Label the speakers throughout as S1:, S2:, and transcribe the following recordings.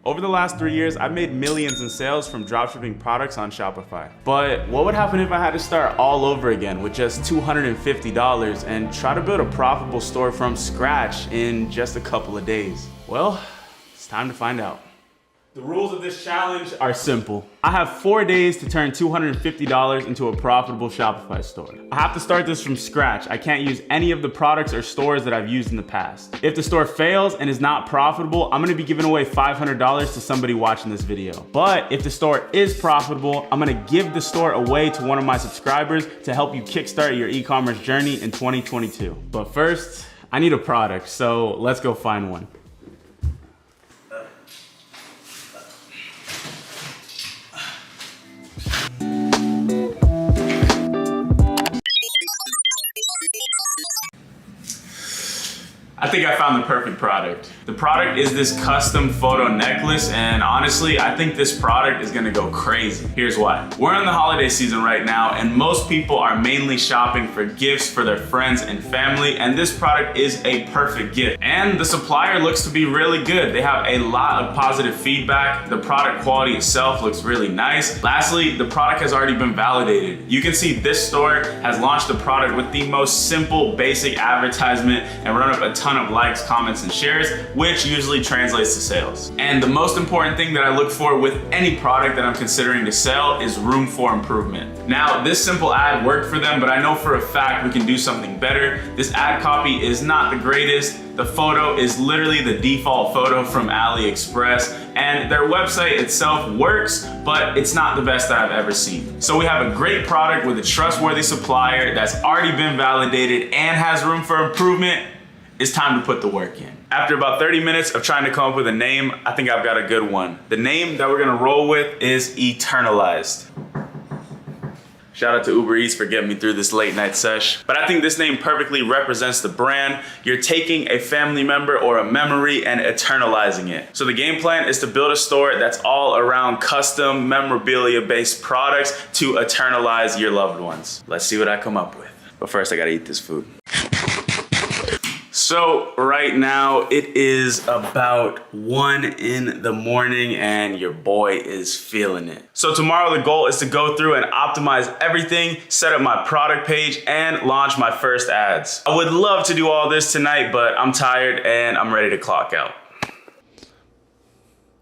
S1: Over the last 3 years, I've made millions in sales from dropshipping products on Shopify. But what would happen if I had to start all over again with just $250 and try to build a profitable store from scratch in just a couple of days? Well, it's time to find out. The rules of this challenge are simple. I have 4 days to turn $250 into a profitable Shopify store. I have to start this from scratch. I can't use any of the products or stores that I've used in the past. If the store fails and is not profitable, I'm gonna be giving away $500 to somebody watching this video. But if the store is profitable, I'm gonna give the store away to one of my subscribers to help you kickstart your e-commerce journey in 2022. But first, I need a product, so let's go find one. I think I found the perfect product. The product is this custom photo necklace, and honestly, I think this product is gonna go crazy. Here's why. We're in the holiday season right now, and most people are mainly shopping for gifts for their friends and family, and this product is a perfect gift. And the supplier looks to be really good. They have a lot of positive feedback. The product quality itself looks really nice. Lastly, the product has already been validated. You can see this store has launched the product with the most simple, basic advertisement and run up a ton of likes, comments, and shares, which usually translates to sales. And the most important thing that I look for with any product that I'm considering to sell is room for improvement. Now, this simple ad worked for them, but I know for a fact we can do something better. This ad copy is not the greatest. The photo is literally the default photo from AliExpress, and their website itself works, but it's not the best that I've ever seen. So we have a great product with a trustworthy supplier that's already been validated and has room for improvement. It's time to put the work in. After about 30 minutes of trying to come up with a name, I think I've got a good one. The name that we're gonna roll with is Eternalized. Shout out to Uber Eats for getting me through this late night sesh. But I think this name perfectly represents the brand. You're taking a family member or a memory and eternalizing it. So the game plan is to build a store that's all around custom memorabilia-based products to eternalize your loved ones. Let's see what I come up with. But first I gotta eat this food. So right now it is about 1 in the morning and your boy is feeling it. So tomorrow the goal is to go through and optimize everything, set up my product page, and launch my first ads. I would love to do all this tonight, but I'm tired and I'm ready to clock out.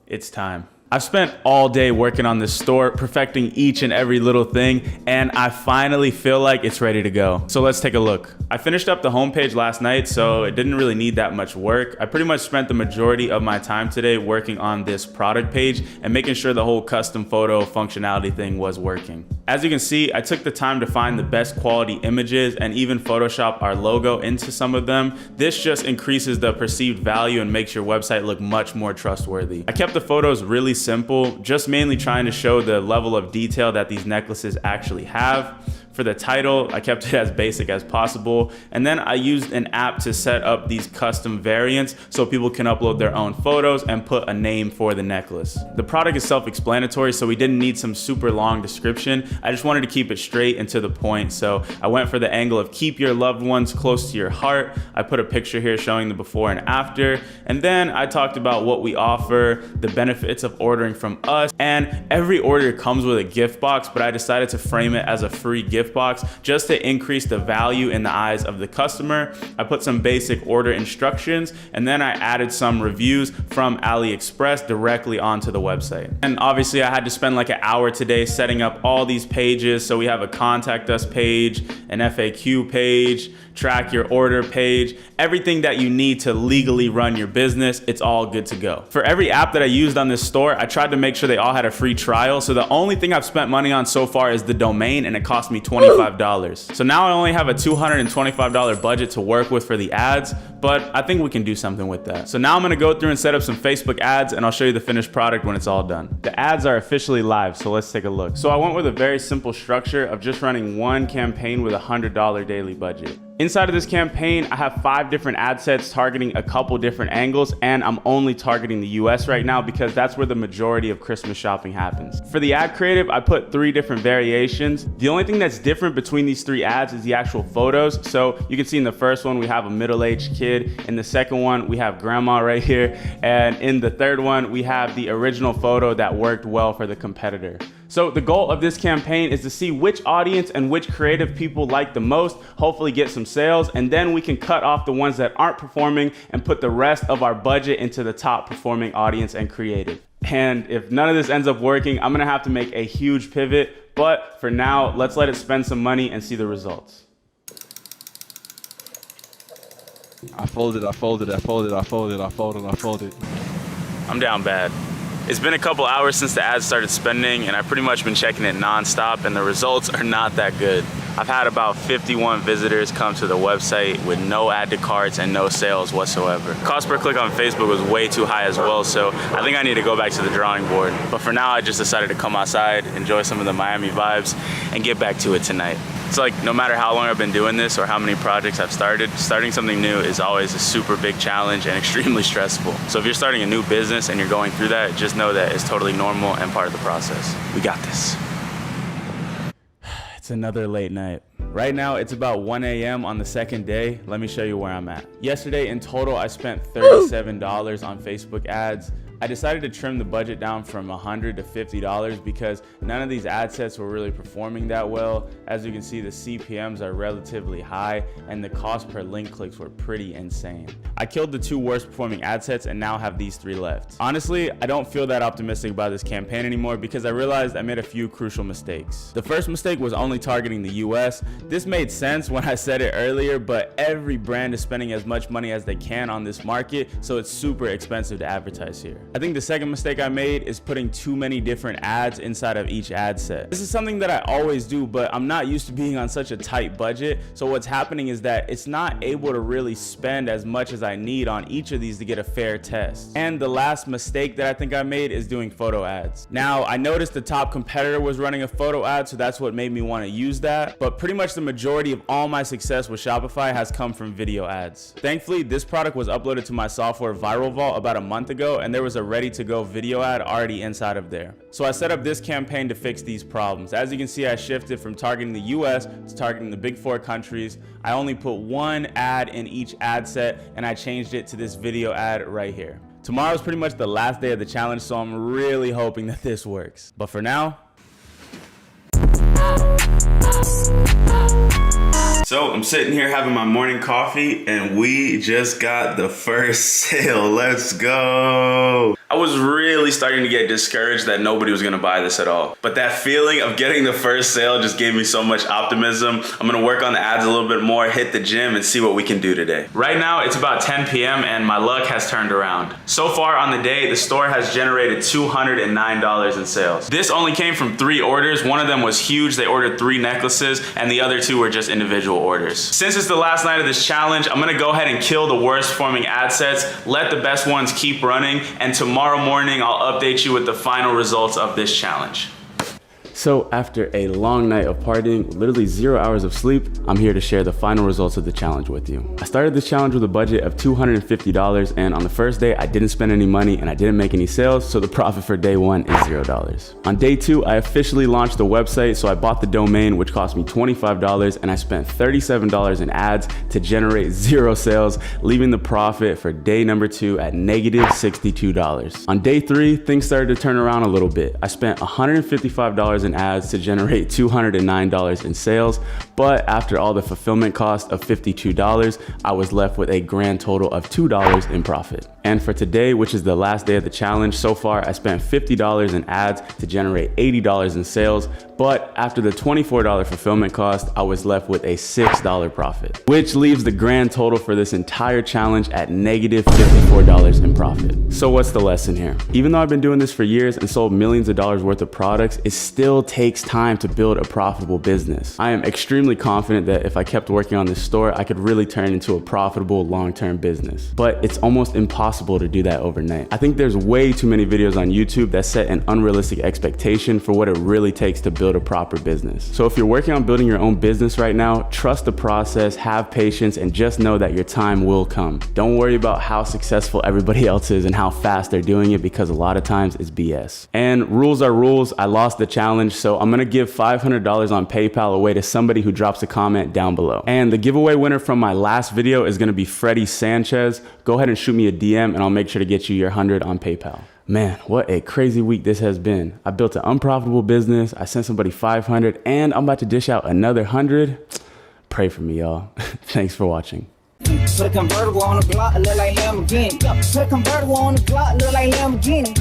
S1: It's time. I've spent all day working on this store, perfecting each and every little thing, and I finally feel like it's ready to go. So let's take a look. I finished up the homepage last night, so it didn't really need that much work. I pretty much spent the majority of my time today working on this product page and making sure the whole custom photo functionality thing was working. As you can see, I took the time to find the best quality images and even Photoshop our logo into some of them. This just increases the perceived value and makes your website look much more trustworthy. I kept the photos really simple, just mainly trying to show the level of detail that these necklaces actually have. For the title, I kept it as basic as possible. And then I used an app to set up these custom variants so people can upload their own photos and put a name for the necklace. The product is self-explanatory, so we didn't need some super long description. I just wanted to keep it straight and to the point. So I went for the angle of keep your loved ones close to your heart. I put a picture here showing the before and after. And then I talked about what we offer, the benefits of ordering from us. And every order comes with a gift box, but I decided to frame it as a free gift box just to increase the value in the eyes of the customer. I put some basic order instructions, and then I added some reviews from AliExpress directly onto the website. And obviously I had to spend like an hour today setting up all these pages. So we have a contact us page, an FAQ page, track your order page, everything that you need to legally run your business. It's all good to go. For every app that I used on this store, I tried to make sure they all had a free trial. So the only thing I've spent money on so far is the domain, and it cost me $25. So now I only have a $225 budget to work with for the ads, but I think we can do something with that. So now I'm gonna go through and set up some Facebook ads, and I'll show you the finished product when it's all done. The ads are officially live, so let's take a look. So I went with a very simple structure of just running one campaign with a $100 daily budget. Inside of this campaign, I have 5 different ad sets targeting a couple different angles, and I'm only targeting the US right now because that's where the majority of Christmas shopping happens. For the ad creative, I put 3 different variations. The only thing that's different between these 3 ads is the actual photos. So you can see in the first one, we have a middle-aged kid. In the second one, we have grandma right here. And in the third one, we have the original photo that worked well for the competitor. So the goal of this campaign is to see which audience and which creative people like the most, hopefully get some sales, and then we can cut off the ones that aren't performing and put the rest of our budget into the top performing audience and creative. And if none of this ends up working, I'm gonna have to make a huge pivot, but for now, let's let it spend some money and see the results.
S2: I folded.
S1: I'm down bad. It's been a couple hours since the ads started spending, and I've pretty much been checking it nonstop, and the results are not that good. I've had about 51 visitors come to the website with no add to carts and no sales whatsoever. Cost per click on Facebook was way too high as well, so I think I need to go back to the drawing board. But for now, I just decided to come outside, enjoy some of the Miami vibes, and get back to it tonight. It's like no matter how long I've been doing this or how many projects I've started, starting something new is always a super big challenge and extremely stressful. So if you're starting a new business and you're going through that, just know that it's totally normal and part of the process. We got this. It's another late night. Right now, it's about 1 a.m. on the second day. Let me show you where I'm at. Yesterday, in total, I spent $37 on Facebook ads. I decided to trim the budget down from $100 to $50 because none of these ad sets were really performing that well. As you can see, the CPMs are relatively high and the cost per link clicks were pretty insane. I killed the 2 worst performing ad sets and now have these 3 left. Honestly, I don't feel that optimistic about this campaign anymore because I realized I made a few crucial mistakes. The first mistake was only targeting the US. This made sense when I said it earlier, but every brand is spending as much money as they can on this market, so it's super expensive to advertise here. I think the second mistake I made is putting too many different ads inside of each ad set. This is something that I always do, but I'm not used to being on such a tight budget. So what's happening is that it's not able to really spend as much as I need on each of these to get a fair test. And the last mistake that I think I made is doing photo ads. Now, I noticed the top competitor was running a photo ad, so that's what made me want to use that. But pretty much the majority of all my success with Shopify has come from video ads. Thankfully, this product was uploaded to my software Viral Vault about a month ago, and there was a ready-to-go video ad already inside of there. So I set up this campaign to fix these problems. As you can see, I shifted from targeting the US to targeting the big 4 countries. I only put 1 ad in each ad set, and I changed it to this video ad right here. Tomorrow is pretty much the last day of the challenge, so I'm really hoping that this works. But for now, so I'm sitting here having my morning coffee and we just got the first sale. Let's go. I was really starting to get discouraged that nobody was gonna buy this at all. But that feeling of getting the first sale just gave me so much optimism. I'm gonna work on the ads a little bit more, hit the gym, and see what we can do today. Right now, it's about 10 p.m. and my luck has turned around. So far on the day, the store has generated $209 in sales. This only came from 3 orders. One of them was huge. They ordered 3 necklaces and the other 2 were just individual orders. Since it's the last night of this challenge, I'm gonna go ahead and kill the worst performing ad sets, let the best ones keep running, and tomorrow morning I'll update you with the final results of this challenge. So after a long night of partying, literally 0 hours of sleep, I'm here to share the final results of the challenge with you. I started this challenge with a budget of $250, and on the first day, I didn't spend any money and I didn't make any sales, so the profit for day 1 is $0. On day 2, I officially launched the website, so I bought the domain, which cost me $25, and I spent $37 in ads to generate 0 sales, leaving the profit for day number 2 at negative $62. On day 3, things started to turn around a little bit. I spent $155 in ads to generate $209 in sales, but after all the fulfillment cost of $52, I was left with a grand total of $2 in profit. And for today, which is the last day of the challenge, so far I spent $50 in ads to generate $80 in sales, but after the $24 fulfillment cost, I was left with a $6 profit, which leaves the grand total for this entire challenge at negative $54 in profit. So what's the lesson here? Even though I've been doing this for years and sold millions of dollars worth of products, it's still still takes time to build a profitable business. I am extremely confident that if I kept working on this store, I could really turn into a profitable long-term business. But it's almost impossible to do that overnight. I think there's way too many videos on YouTube that set an unrealistic expectation for what it really takes to build a proper business. So if you're working on building your own business right now, trust the process, have patience, and just know that your time will come. Don't worry about how successful everybody else is and how fast they're doing it, because a lot of times it's BS. And rules are rules. I lost the challenge, so I'm gonna give $500 on PayPal away to somebody who drops a comment down below. And the giveaway winner from my last video is gonna be Freddie Sanchez. Go ahead and shoot me a DM and I'll make sure to get you your 100 on PayPal. Man, what a crazy week this has been. I built an unprofitable business, I sent somebody 500, and I'm about to dish out another 100. Pray for me, y'all. Thanks for watching.
S3: Put a convertible on the block, look like Lamborghini. Put a convertible on the block, look like Lamborghini.